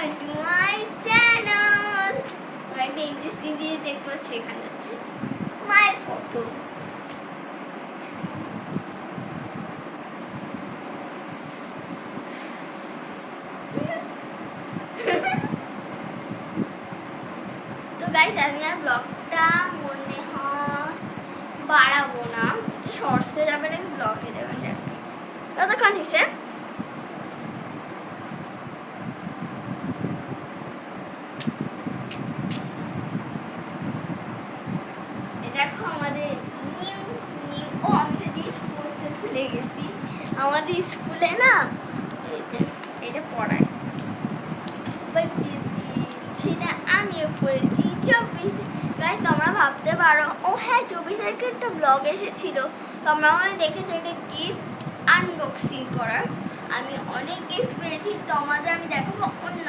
welcome to my channel. একটা interesting জিনিস দেখতে পাচ্ছি, এখানে আছে মাই ফটো। তো গাইস, আমি আর ব্লগটা মনে হয় বাড়াবো না, শর্টসে যাবে নাকি ব্লগে যাবে কতক্ষণ হিসেব। দেখো আমাদের আমি তো জিনিস পড়তে ভুলে গেছি। আমাদের স্কুলে না এই যে এটা পড়ায়, সেটা আমিও পড়েছি 24। গাইস তোমরা ভাবতে পারো ও হ্যাঁ 24 তারিখে একটা ব্লগ এসেছিল, তোমরা মানে দেখেছো এটা গিফট আনবক্সিং করার। আমি অনেক গিফট পেয়েছি, তোমাদের আমি দেখাবো অন্য